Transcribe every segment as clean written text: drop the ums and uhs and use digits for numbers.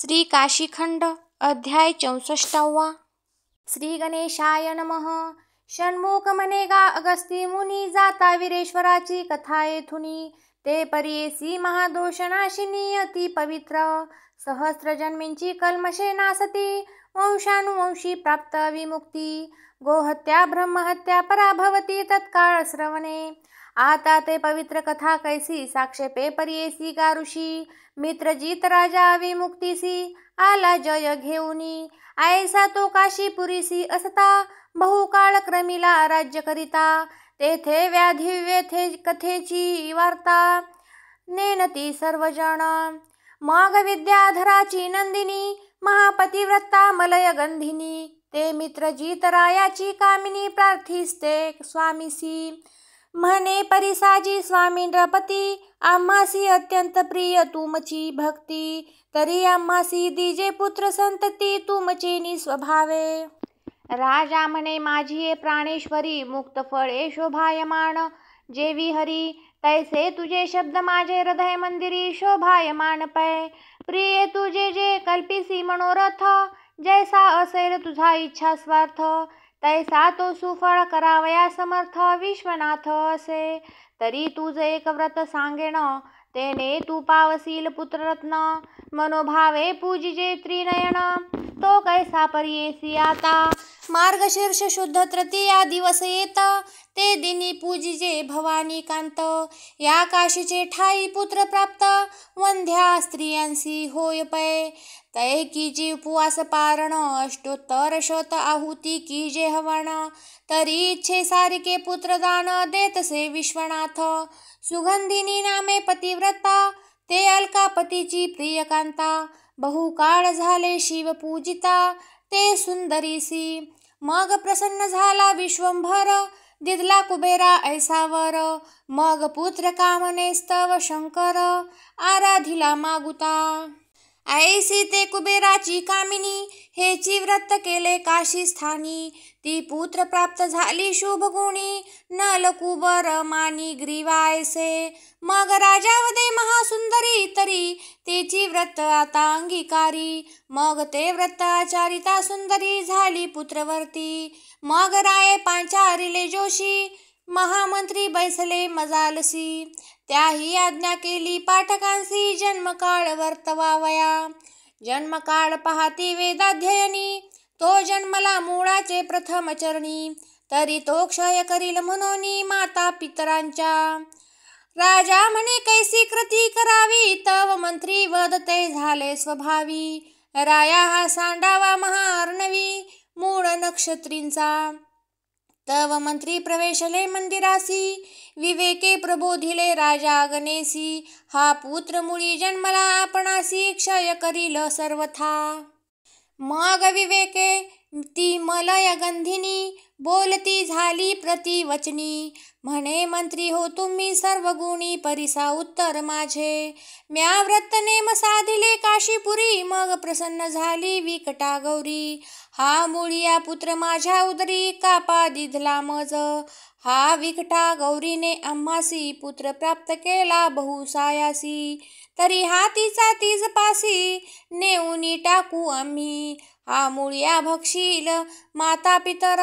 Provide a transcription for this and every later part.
श्री काशीखंड अध्याय 64। श्री गणेशाय नमः। षण्मुख म्हणे गा अगस्ती मुनी, जाता वीरेश्वराची कथा येथुनी। ते परियेसी महादोषनाशिनी अति पवित्र, सहस्र जन्मींची कल्मशे नासती, वंशानुवंशी प्राप्त विमुक्ती। गोहत्या ब्रह्महत्या पराभवती तत्काळ श्रवणे। आता ते पवित्र कथा कैसी साक्षेपे परियेसी गारुषी। मित्रजित राजा विमुक्तीसी आला जय घेऊनी। ऐसा तो काशीपुरीसी असता, बहुकाळ क्रमिला राज्य करिता। तेथे व्याधी व्यथे कथेची वार्ता, नेनती सर्वजण। मग विद्याधराची नंदिनी, महापतिव्रता मलय गंधिनी। ते मित्रजित रायाची कामिनी, प्रार्थिस्ते स्वामीसी। म्हणे परिसाजी स्वामी नृपती, आम्हासी अत्यंत प्रिय तुमची भक्ती। तरी आम्हासी दिजे पुत्र संतती, तुमचे स्वभावे। राजा म्हणे माझी प्राणेश्वरी, मुक्त फळे शोभायमान। जेवी हरी तैसे तुझे शब्द, माझे हृदय मंदिरी शोभायमान पै। प्रिय तुझे जे कल्पिसी मनोरथ, जैसा असेल तुझा इच्छा स्वार्थ। तैसा तो सुफळ करावया समर्थ, विश्वनाथ असे। तरी तुझे एक व्रत सांगेन, तेने तू पावसील पुत्ररत्न। मनोभावे पूजिजे त्रिनयन, तो कैसा परियेसी आता। मार्गशीर्ष शुद्ध तृतीया दिवस येत, ते दिनी पूजिजे भवानी कांत। या काशीचे ठाई पुत्र प्राप्त, वंध्या स्त्रियांसी होय पै। तै कीजी उपवास पारण, अष्टोत्तर शत आहुती कीजे हवन। तरी इच्छे सारिके पुत्रदान, देतसे विश्वनाथ। सुगंधिनी नामे पतिव्रता, ते अलकापतीची प्रियकांता। बहुकाळ झाले शिव पूजिता, ते सुंदरीसी। मग प्रसन्न झाला विश्वंभर, दिदला कुबेरा ऐसा वर। मग पुत्र कामने स्तव शंकर, आराधिला मागुता। ऐसी ते कुबेराची कामिनी, हेची व्रत केले काशी स्थानी। ती पुत्र प्राप्त झाली शुभगुणी, नल कुबर मानी ग्रीवा ऐसे। मग राजावदे महासुंदरी, तरी तेची व्रत आता अंगीकारी। मग ते व्रत आचारिता सुंदरी, झाली पुत्रवर्ती। मग राये पांचारिले जोशी, महामंत्री बैसले मजालसी। त्याही आज्ञा केली पाठकांसी, जन्मकाळ वर्तवावया। जन्मकाळ पाहती वेदाध्ययनी, तो जन्मला मुळाचे प्रथम चरणी। तरी तो क्षय करील म्हणोनी माता पितरांच्या। राजा म्हणे कैसी कृती करावी, तव मंत्री वदते झाले स्वभावी। राया हा सांडावा महाअर्णवी, मूळ नक्षत्रींचा। तव मंत्री प्रवेशले मंदिरासी, विवेके प्रबोधिले राजा गणेसी। हा पुत्र मुळी जन्मला आपणासी, क्षय करील सर्वथा। मग विवेके ती मलय गंधिनी, बोलती झाली प्रतिवचनी। म्हणे मंत्री हो तुम्ही सर्व गुणी, परिसा उत्तर माझे। म्या व्रत नेम साधिले काशीपुरी, मग प्रसन्न झाली विकटा गौरी। हा मुळिया पुत्र माझ्या उदरी, कापा दिधला मज। हा विकटा गौरीने आम्हासी, पुत्र प्राप्त केला बहुसायासी। तरी हा तिचा तीज पासी, नेऊनी टाकू आम्ही। हा मुळिया भक्षील माता पितर,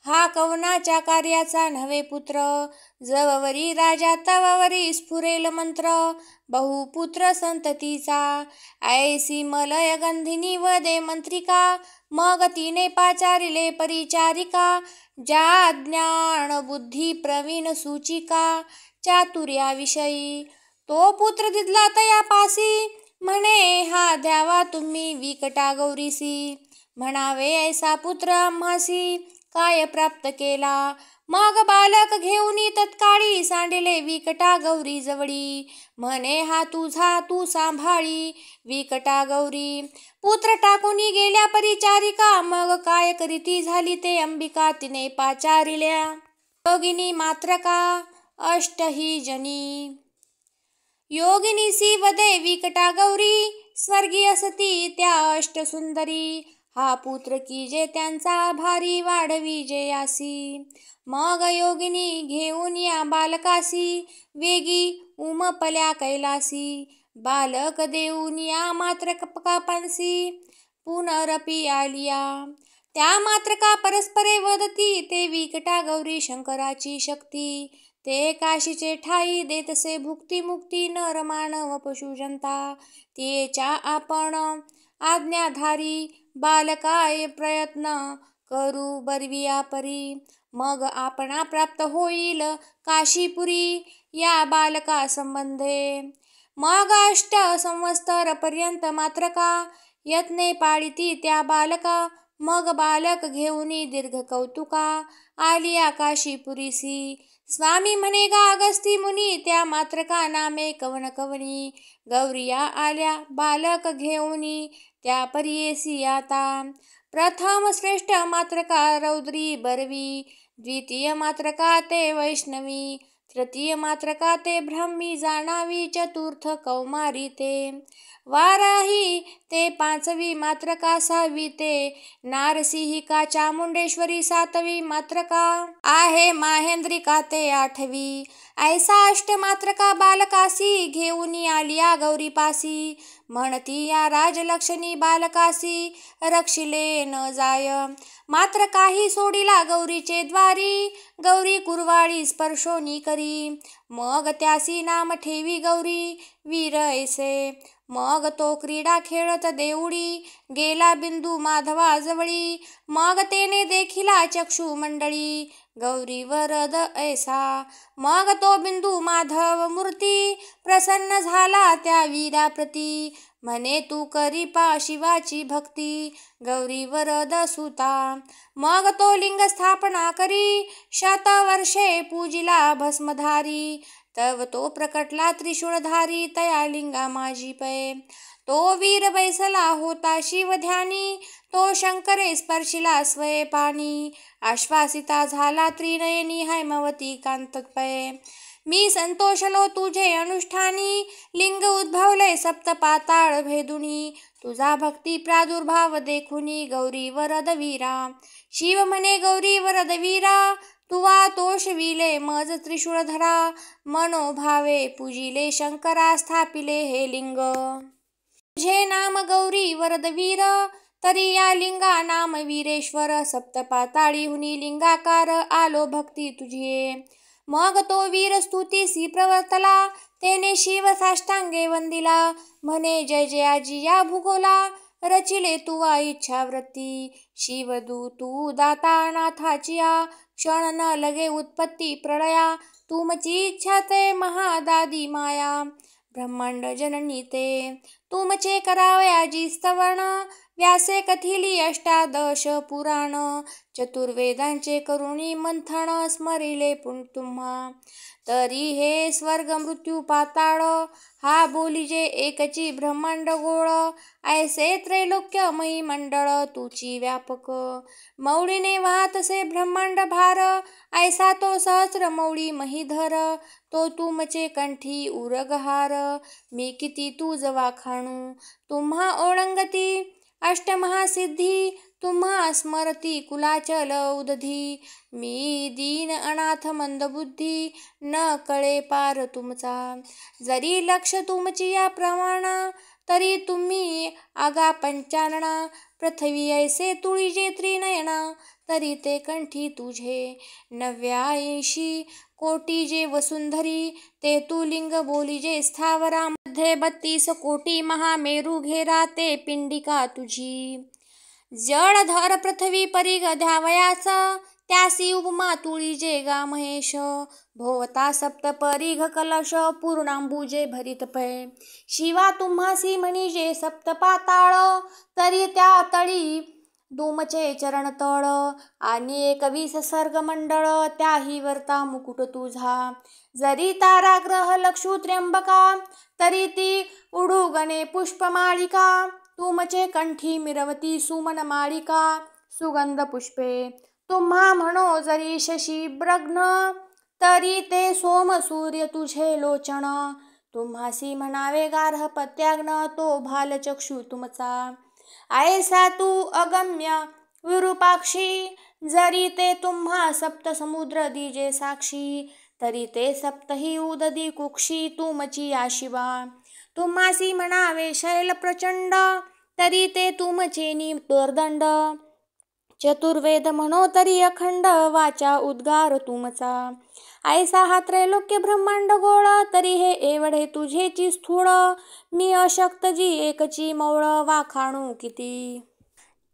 हा कवनाच्या कार्याचा नव्हे पुत्र। जववरी राजा तववरी स्फुरेल मंत्र, बहुपुत्र संततीचा। ऐसी मलय गंधिनी वदे मंत्रिका, मग तिने पाचारिले परिचारिका। ज्या ज्ञान बुद्धी प्रवीण सूचिका, चातुर्याविषयी। तो पुत्र दिदला तयापासी, म्हणे हा द्यावा तुम्ही विकटा गौरीसी। म्हणावे ऐसा पुत्र आम्हासी, काय प्राप्त केला। मग बालक घेऊनी तत्काळी, सांडिले विकटा गौरी जवळी। म्हणे हा तुझा तू सांभाळी विकटा गौरी। पुत्र टाकूनी गेल्या परिचारिका, मग काय करीती झाली ते अंबिका तिने पाचारिल्या। योगिनी मात्रका अष्टही जनी। योगिनीसी वदे विकटा गौरी, स्वर्गीय सती त्या अष्ट सुंदरी। हा पुत्र कीजे त्यांचा भारी, वाढविजे यासी। मग योगिनी घेऊन या बालकासी, वेगी उमपल्या कैलासी। बालक देऊनिया मात्र कापांसी पुनरपि आलिया. त्या मात्र का परस्परे वदती ते विकटा गौरी शंकराची शक्ती. ते काशीचे ठाई देतसे भुक्ती मुक्ती नर मानव पशु जनता. तिच्या आपण आज्ञाधारी बालकाय प्रयत्न करू बरविया परी. मग आपणा प्राप्त होईल काशीपुरी या बालका संबंधे. मग 8 संवत्सर पर्यंत मात्र का यत्ने पाळिती त्या बालका. मग बालक घेऊनी दीर्घ कौतुका आलिया काशीपुरीसी. स्वामी म्हणे गा अगस्ती मुनी त्या मात्र का नामे कवन कवनी. गौरिया आल्या बालक घेऊनी त्या परियेसी आता. प्रथम श्रेष्ठ मात्र का रौद्री बरवी. द्वितीय मात्र का ते वैष्णवी. तृतीय मात्र का ते ब्राह्मी जाणावी. चतुर्थ कौमारी ते वाराही. ते 5वी मात्र का 6वी ते नारसिंहिका चामुंडेश्वरी. 7वी मात्र का आहे माहेंद्रिका ते 8वी. ऐसा 8 मात्र का बालकासी घेऊनी आलिया गौरीपासी. म्हणती या राजलक्ष्मी बालकासी रक्षिले न जाय. मात्र काही सोडिला गौरीचे द्वारी. गौरी कुरवाळी स्पर्शोनी करी. मग त्यासी नाम ठेवी गौरी वीर ऐसे. मग तो क्रीडा खेळत देऊळी गेला बिंदू माधवा जवळी. मग तेने देखिला चक्षु मंडळी गौरी वरद ऐसा. मग तो बिंदू माधव मूर्ती प्रसन्न झाला त्या वीराप्रती. म्हणे तू करी पा शिवाची भक्ती गौरी वरद सुता. मग तो लिंग स्थापना करी 100 वर्षे पूजिला भस्मधारी. तव तो प्रकटला त्रिशूळधारी तया लिंगा माझी पै. तो वीर बैसला होता शिवध्यानी. तो शंकरे स्पर्शिला स्वये पाणी. आश्वासिता झाला त्रिनयनी हैमवती कांतपै. मी संतोषलो तुझे अनुष्ठानी. लिंग उद्भवले सप्त पाताळ भेदुनी. तुझा भक्ती प्रादुर्भाव देखुनी गौरी वरद वीरा. शिव म्हणे गौरी वरद वीरा तुवा तोषविले मज त्रिशूळधरा. मनोभावे पूजिले शंकरा स्थापिले हे लिंग. तुझे नाम गौरी वरदवीर तरी या लिंगा नाम वीरेश्वर. सप्तपाताळीहुनी लिंगाकार आलो भक्ती तुझी. मग तो वीर स्तुतीसी प्रवर्तला. तेने शिव साष्टांगे वंदिला. म्हणे जय जयाजी या भूगोला. रचिले तुवा इच्छावृत्ती. शिवदू तू दाता नाथाचिया. क्षण न लगे उत्पत्ती प्रलया. तुमची इच्छा ते महादादी माया. ब्रह्मांड जननी ते तुमचे करावयाजी स्तवन. व्यासे कथिली 18 पुराण. चतुर्वेदांचे करुणी मंथन स्मरिले तुम्हा. तरी हे स्वर्ग मृत्यू पाताळ हा बोलिजे एकची ब्रह्मांड गोळ. ऐसे त्रैलोक्यमयी मंडळ तुची व्यापक. मौळीने वाहतसे ब्रह्मांड भार. ऐसा तो सहस्र मौळी महीधर. तो तुमचे कंठी उरगहार. मी किती तुझ वाखाणू तुम्हा ओळंगती. अष्टमहासिद्धी तुम्हा स्मरती कुलाचल उदधी. मी दीन अनाथ मंदबुद्धी न कळे पार तुमचा. जरी लक्ष तुमची या प्रमाण तरी तुम्ही आगा पंचानना. पृथ्वी ऐसे तुळीजे त्रिनयना तरी ते कंठी तुझे. 89 कोटी जे वसुंधरी ते तू लिंग बोलिजे स्थावरा. मध्ये 32 कोटी महामेरू घेरा ते पिंडिका तुझी. जळधर पृथ्वी परिघ द्यावयास त्यासी उपमा तुळीजे गा महेश. भोवता सप्त परिघ कलश पूर्णांबुजे भरित पै. शिवा तुम्हासी म्हणिजे सप्त पाताळ तरी त्या तळी तुमचे चरणतळ. आणि 21 सर्ग मंडळ त्याही वरता मुकुट तुझा. जरी तारा ग्रह लक्षू त्र्यंबका तरी ती उडुगणे पुष्पमाळिका. तुमचे कंठी मिरवती सुमन माळिका सुगंध पुष्पे. तुम्हा म्हणो जरी शशी ब्रग्न तरी ते सोम सूर्य तुझे लोचन. तुम्हासी म्हणावे गार्ह पत्याग्न तो भालचक्षु तुमचा. ऐसा तू अगम्य विरूपाक्षी. जरी ते तुम्हा सप्त समुद्र दिजे साक्षी. तरी ते सप्तही उददी कुक्षी तुमची या शिवा. तुम्हासी म्हणावे शैल प्रचंड, तरी ते तुमचे निदर्दंड. चतुर्वेद म्हणो तरी अखंड, वाचा उद्गार तुमचा. ऐसा हा त्रैलोक्य ब्रह्मांड गोळ, तरी हे एवढे तुझेची स्थूळ. मी अशक्त जी एकची मौळ, वाखाणू किती.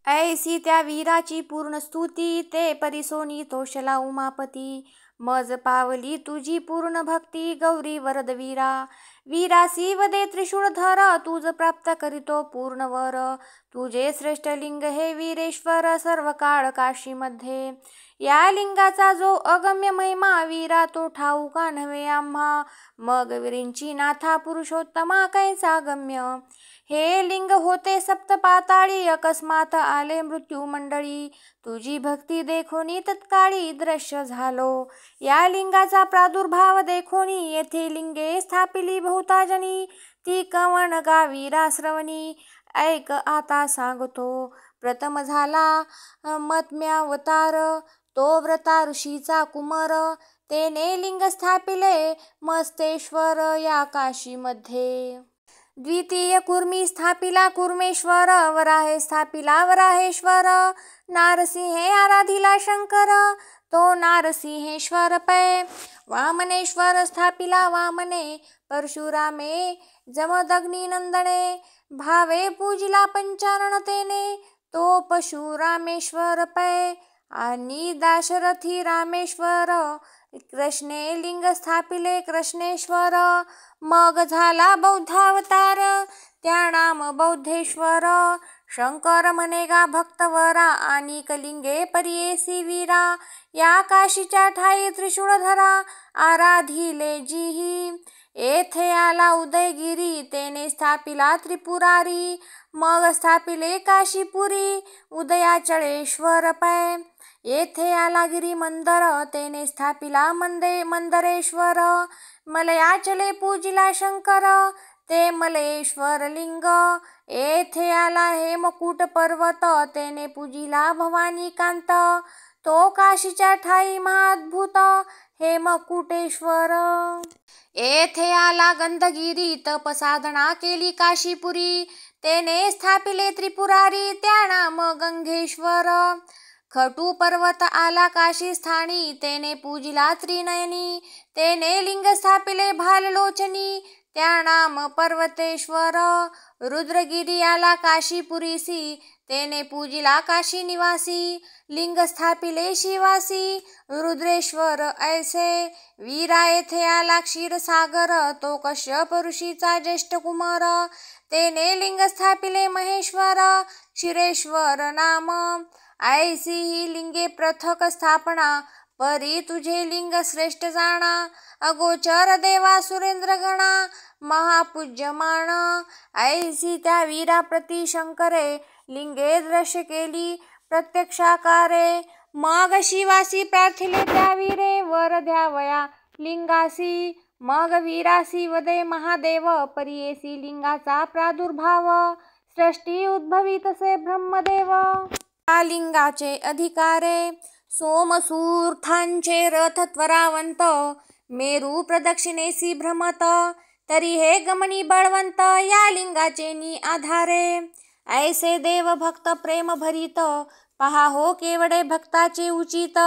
ऐसी त्या वीराची पूर्ण स्तुती, ते परिसोनी तोषला उमापती. मज पावली तुझी पूर्ण भक्ती, गौरी वरद वीरा. वीरासी वदे त्रिशूळधर, तुझ प्राप्त करीतो पूर्ण वर. तुझे श्रेष्ठ लिंग हे वीरेश्वर, सर्व काळ काशीमध्ये. या लिंगाचा जो अगम्य महिमा, वीरा तो ठाऊका नव्हे आम्हा. मग वीरींची नाथा पुरुषोत्तमा कैसा गम्य. हे लिंग होते सप्त पाताळी, अकस्मात आले मृत्यू मंडळी. तुझी भक्ती देखोनी तत्काळी दृश्य झालो. या लिंगाचा प्रादुर्भाव देखोनी, येथे लिंगे स्थापिली बहुताजनी. ती कवण गावीरा श्रवणी, ऐक आता सांगतो. प्रथम झाला मत्म्यावतार, तो व्रता ऋषीचा कुमार. तेने लिंग स्थापिले मस्तेश्वर या काशीमध्ये. द्वितीय कुर्मी स्थापिला कुर्मेश्वर, वराहे स्थापिला वराहेश्वर. नारसिंहे आराधिला शंकर, तो नारसिंहेश्वर पै. वामनेश्वर स्थापिला वामने, परशुरामे जमदग्निनंदने. भावे पूजिला पंचानन तेने, तो परशुरामेश्वर पै. आणि दाशरथी रामेश्वर, कृष्णे लिंग स्थापिले कृष्णेश्वर. मग झाला बौद्धावतार, त्या नाम बौद्धेश्वर. शंकर म्हणेगा भक्तवरा, आणि कलिंगे परियेसी वीरा. या काशीच्या ठाई त्रिशूळधरा, आराधिले जिही. येथे आला उदयगिरी, तेने स्थापिला त्रिपुरारी. मग स्थापिले काशीपुरी, उदयाचळेश्वर पै. येथे आला गिरी मंदर, तेने स्थापिला मंदरेश्वर. मलयाचले पूजिला शंकर, ते मलयेश्वर लिंग. येथे आला हेमकूट पर्वत, तेने पूजिला भवानी कांत. तो काशीच्या ठाई महाद्भुत हेमकूटेश्वर. येथे आला गंधगिरी, तप साधना केली काशीपुरी. तेने स्थापिले त्रिपुरारी, त्या नाम गंगेश्वर. खटू पर्वत आला काशी स्थानी, तेने पूजिला त्रिनयनी. तेने लिंग स्थापिले भाललोचनी, त्या नाम पर्वतेश्वर. रुद्रगिरी आला काशीपुरीसी, तेने पूजिला काशी निवासी. लिंग स्थापिले शिवासी, रुद्रेश्वर ऐसे. वीरा येथे आला क्षीरसागर, तो कश्यप ऋषीचा ज्येष्ठ कुमार. तेने लिंग स्थापिले महेश्वर, क्षीरेश्वर नाम. ऐसी ही लिंगे पृथक स्थापना, परी तुझे लिंग श्रेष्ठ जाणा. अगोचर देवा सुरेंद्र गणा, महापूज्यमान. ऐसी त्या वीरा प्रति शंकरे, लिंगे दृश्य केली प्रत्यक्षाकारे. मग शिवासी प्रार्थिले त्या वीरे, वर द्यावया लिंगासी. मग वीरासी वदे महादेव, परियेसी लिंगाचा प्रादुर्भाव. सृष्टी उद्भवी तसे ब्रह्मदेव, या लिंगाचे अधिकारे. सोमसूर्थांचे रथ त्वरावंत, मेरू प्रदक्षिणेसी भ्रमत. तरी हे गमनी बळवंत, या लिंगाचे नि आधारे. ऐसे देव भक्त प्रेम भरीत, पहा हो केवढे भक्ताचे उचित.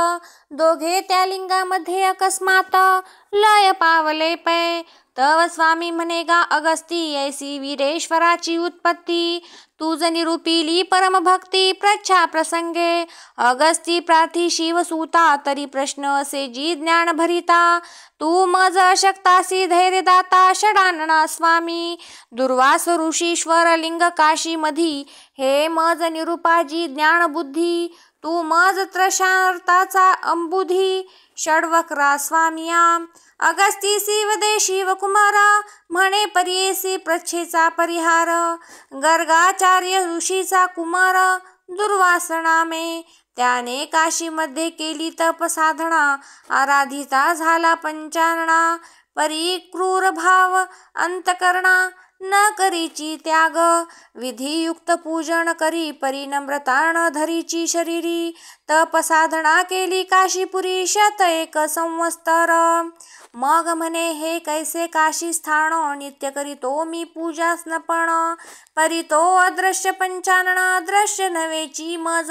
दोघे त्या लिंगामध्ये अकस्मात, लय पावले पै. तव स्वामी म्हणेगा अगस्ती, ऐसी वीरेश्वराची उत्पत्ती. तुझ निरूपिली परमभक्ती, प्रच्छा प्रसंगे. अगस्ती प्रार्थी शिवसूता, तरी प्रश्न असे जी ज्ञान भरिता. तू मज अशक्तासी धैर्यदाता, षडानना स्वामी. दुर्वास ऋषीश्वर लिंग काशी मधी, हे मज निरूपाजी ज्ञान बुद्धी. तू मज त्रशार्ताचा अंबुधी, षडवक्रा स्वामिया. अगस्तीसी वदे शिवकुमारा, म्हणे परियेसी प्रच्छेचा परिहार. गर्गाचार्य ऋषीचा कुमार, दुर्वास नामे. त्याने काशीमध्ये केली तप साधना, आराधिता झाला पंचानना. परी क्रूर भाव अंतकरणा, न करीची त्याग. विधियुक्त पूजन करी, परी नम्रता न धरीची शरीरी. तप साधना केली काशीपुरी, 101 संवत्सर. मग म्हणे हे कैसे काशी स्थान, नित्य करीतो मी पूजा स्नपन. परितो अदृश्य पंचानन, अदृश्य नव्हेची मज.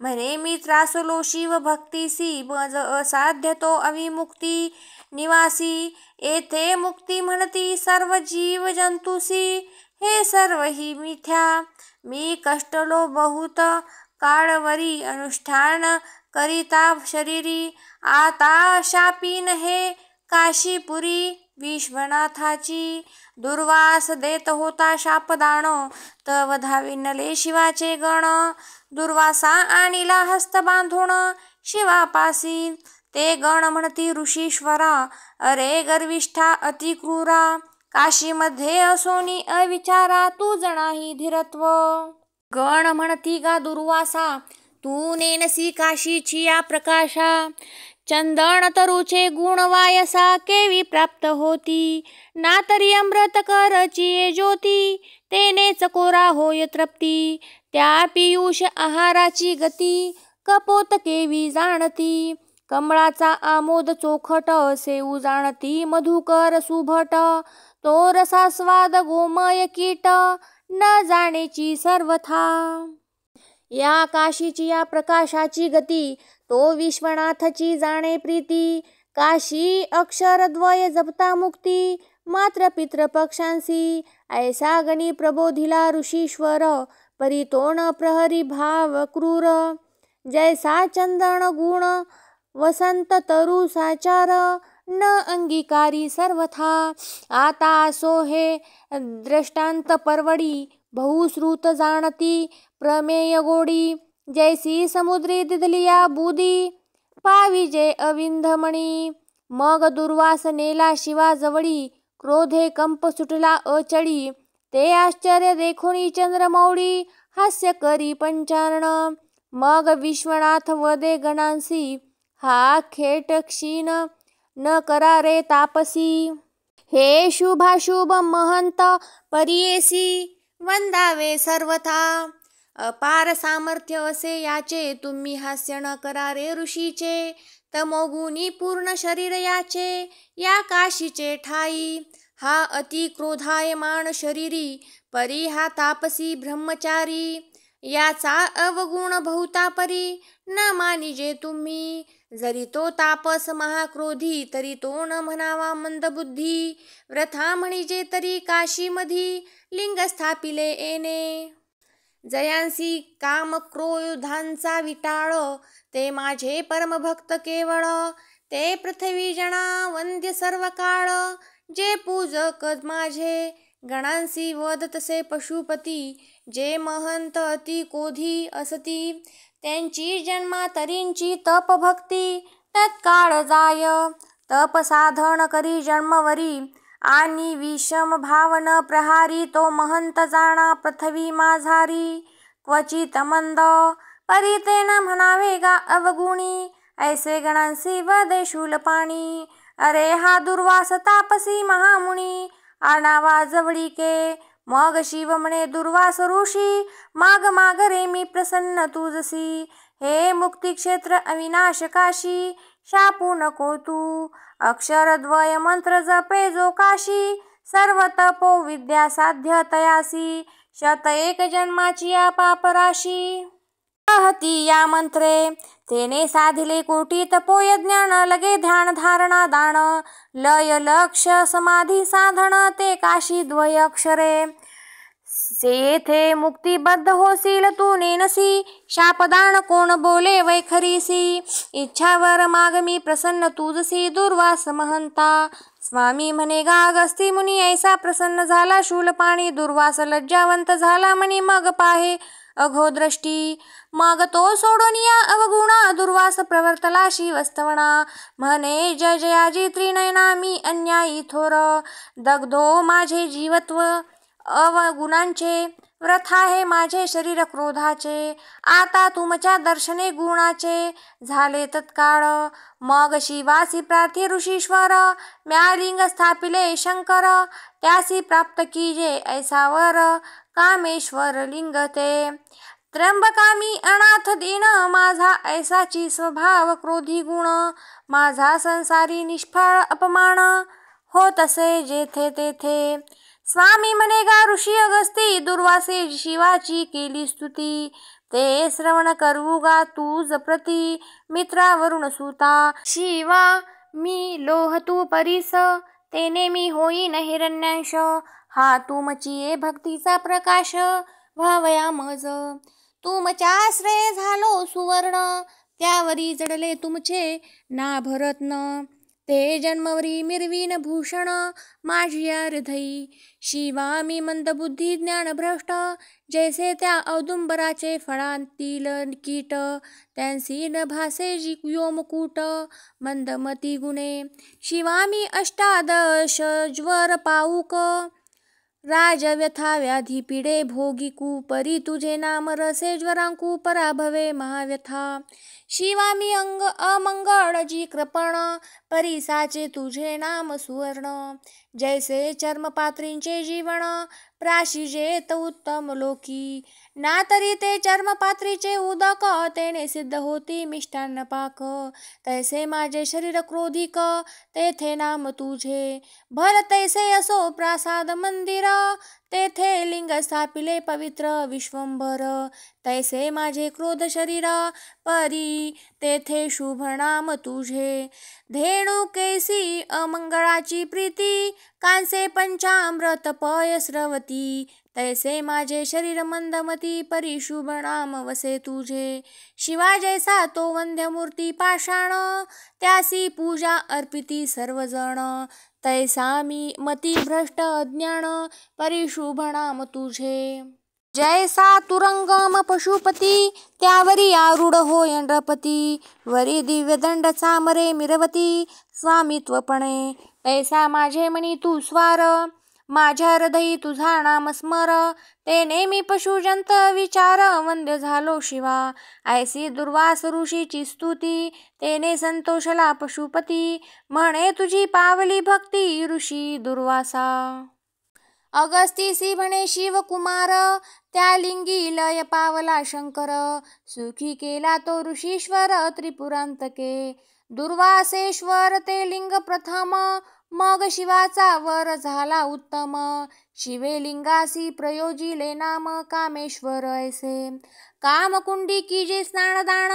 म्हणे मी त्रासलो शिव भक्तीसी, मज असाध्य तो अविमुक्ती निवासी. येथे मुक्ती म्हणती सर्व जीव जंतुसी, हे सर्व ही मिथ्या. मी कष्टलो बहुत काळवरी, अनुष्ठान करिता शरीरी. आता शापीन हे काशीपुरी विश्वनाथाची. दुर्वास देत होता शापदान, तव धाविनले शिवाचे गण. दुर्वासा आणिला हस्त बांधून शिवापासी, ते गण म्हणती ऋषीश्वरा, अरे गर्विष्ठा अति क्रूरा. काशीमध्ये असोनी अविचारा, तू जणाही धीरत्व. गण म्हणती गा दुर्वासा, तू नेनसी काशीची या प्रकाशा. चंदन तरुचे गुण वायसा, केवी प्राप्त होती. ना तरी अमृत करची ज्योती, तेने चकोरा होय तृप्ती. त्या पियुष आहाराची गती, कपोत केवी जाणती. कमळाचा आमोद चोखट, सेऊ जाणती मधुकर सुभट. तो रसास्वाद गोमय कीट, न जाणेची सर्वथा. या काशीची या प्रकाशाची गती, तो विश्वनाथची जाणे प्रीती. काशी अक्षरद्वय जपता मुक्ती, मात्र पित्र पक्षांसी. ऐसा गणी प्रबोधिला ऋषीश्वर, परितोण प्रहरी भाव क्रूर. जैसा चंदन गुण वसंत तरु साचार, न अंगीकारी सर्वथा. आता असो हे दृष्टांत परवडी, बहुश्रुत जाणती प्रमेय गोडी. जैसी समुद्री दिदलिया बुदी, पाविजे अविंधमणी. मग दुर्वास नेला शिवाजवळी, क्रोधे कंप सुटला अचळी. ते आश्चर्य देखोनी चंद्रमौळी, हास्य करी पंचानन. मग विश्वनाथ वदे गणांसी, हा खेट क्षीण न करा रे तापसी. हे शुभाशुभ महंत परियेसी, वंदावे सर्वथा. अपार सामर्थ्य असे याचे, तुम्ही हास्य न करा रे ऋषीचे. तमोगुणी पूर्ण शरीर याचे, या काशीचे ठाई. हा अति क्रोधायमान शरीरी, परी हा तापसी ब्रह्मचारी. याचा अवगुण बहुतापरी, न मानिजे तुम्ही. जरी तो तापस महाक्रोधी, तरी तो न म्हणावा मंदबुद्धी. व्रथा म्हणिजे तरी काशीमधी, लिंग स्थापिले येणे. जयांसी काम क्रोधांचा विटाळ, ते माझे परमभक्त केवळ. ते पृथ्वी जना वंद्य सर्व काळ, जे पूजक माझे. गणांसी वदतसे पशुपती, जे महंत अति कोधी असती. त्यांची जन्मातरींची तप भक्ती, तत्काळ जाय. तप साधन करी जन्मवरी, आणि विषम भावन प्रहारी. तो महंत जाणा पृथ्वी माझारी, क्वचित मंद परिते न म्हणावे गा अवगुणी. ऐसे गणांसी वदे शूलपाणी, अरे हा दुर्वास तापसी महामुनी. आणावा जवळीके, मग शिव म्हणे दुर्वास ऋषी. माग माग रे मी प्रसन्न तुझसी, हे मुक्ती क्षेत्र अविनाश काशी. शापू नको तू, अक्षरद्वय मंत्र जपे जो काशी. सर्व तपो विद्या साध्य तयासी, 101 जन्माची या पापराशी. कहती या मंत्रे, तेने साधिले कोटी तपोय ज्ञान. लगे ध्यान धारणा दान, लय लक्ष समाधी साधन. ते काशी द्वय अक्षरे, येथे मुक्तिबद्ध होसील तू नेनसी. शापदान कोण बोले वैखरीसी, इच्छावर माग मी प्रसन्न तुझसी. दुर्वास महंता स्वामी म्हणे गा अगस्ती मुनी. ऐसा प्रसन्न झाला शूलपाणी, दुर्वास लज्जावंत झाला म्हणी. मग पाहे अघोदृष्टी, मग तो सोडोनिया अवगुणा. दुर्वास प्रवर्तला शिवस्तवना, म्हणे जय जयाजी त्रिनयना. मी अन्यायी थोर, दग्धो माझे जीवत्व अवगुणांचे. व्रथा हे माझे शरीर क्रोधाचे, आता तुमच्या दर्शने गुणाचे. झाले तत्काळ मग शिवासी प्रार्थी ऋषीश्वर. म्यालिंग स्थापिले शंकर, त्यासी प्राप्त कीजे ऐसावर कामेश्वर लिंग ते. त्र्यंबकामी अनाथ दीन माझा ऐसाची स्वभाव क्रोधी गुण माझा संसारी निष्फळ अपमान होत असे जेथे तेथे स्वामी म्हणे गा ऋषी अगस्ती दुर्वासे शिवाची केली स्तुती ते श्रवण करू गा तूज प्रती मित्रावरून सुता शिवा मी लोह तू परीस तेने मी होईन हिरण्यांश हा तुमची भक्तीचा प्रकाश व्हावया मज तुमच्याश्रय झालो सुवर्ण त्यावरी जडले तुमचे नाभरत्न ते जन्मवरी मिरवीन भूषण माझिया हृदयी शिवा मी मंदबुद्धी ज्ञानभ्रष्ट जैसे त्या औदुंबराचे फळांतील कीट त्यांसी न भासे जी व्योमकूट मंदमती गुणे शिवा मी अष्टादश ज्वर पाऊक राजव्यथा व्याधी पिडे भोगिकू परी तुझे नाम रसे ज्वरांकू पराभवे महाव्यथा शिवा मी अंग अमंगळ जी कृपण परिसाचे तुझे नाम सुवर्ण जैसे चर्मपात्रींचे जीवन प्राशिजेत उत्तम लोकी ना तरी ते चर्मपात्रीचे उदक तेने सिद्ध होती मिष्टान्न पाक तैसे माझे शरीर क्रोधिक तेथे नाम तुझे भल तैसे असो प्रासाद मंदिर तेथे लिंग स्थापिले पवित्र विश्वंभर तैसे माझे क्रोध शरीर परी तेथे शुभ नाम तुझे धेणू केसी अमंगळाची प्रीती कांसे पंचामृत पय स्रवती तैसे माझे शरीर मंदमती परी शुभ नाम वसे तुझे शिवा जैसा तो वंद्यमूर्ती पाषाण त्यासी पूजा अर्पिती सर्वजण तैसा मी मती भ्रष्ट अज्ञान परिशुभ नाम तुझे जैसा तुरंगम पशुपती त्यावरी आरूढ होय नृपती वरी दिव्यदंड चामरे मिरवती स्वामित्वपणे तैसा माझे मनी तू स्वार माझ्या हृदयी तुझा नाम स्मर ते नेहमी पशुजंत विचार वंद्य झालो शिवा ऐसी दुर्वास ऋषीची स्तुती तेने संतोषला पशुपती म्हणे तुझी पावली भक्ती ऋषी दुर्वासा अगस्तीसी म्हणे शिवकुमार त्या लिंगी लय पावला शंकर सुखी केला तो ऋषीश्वर त्रिपुरांतके दुर्वासेश्वर ते लिंग प्रथम मग शिवाचा वर झाला उत्तम शिवे लिंगासी प्रयोजिले नाम कामेश्वर ऐसे कामकुंडी कीजे स्नानदान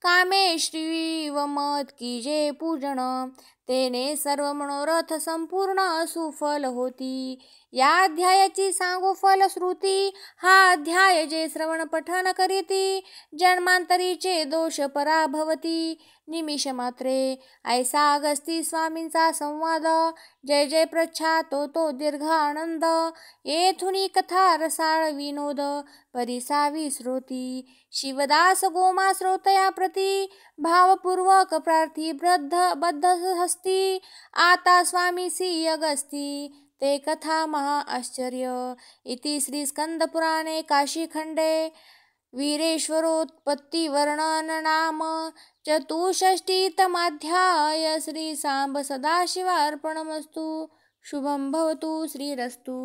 कामेश्वरी व मत कीजे पूजन तेने सर्व मनोरथ संपूर्ण सुफल होती या अध्यायाची सांगू फलश्रुती हा अध्याय जे श्रवण पठन करीती जन्मांतरीचे दोष पराभवती निमिष मात्रे ऐसा अगस्ती स्वामींचा संवाद जय जय प्रच्छातो तो दीर्घ आनंद येथुनी कथा रसाळ विनोद परिसावी श्रोती शिवदास गोमा श्रोतया प्रती भावपूर्वक प्रार्थी बद्ध हस्ती आता स्वामीसी अगस्ती ते कथा महा आश्चर्य इति श्री स्कंद पुराणे काशीखंडे वीरेश्वरोत्पत्ति वर्णन नाम चतुष्षष्टितमाध्याय श्री सांब सदाशिवार्पणमस्तु शुभं भवतु श्रीरस्तु।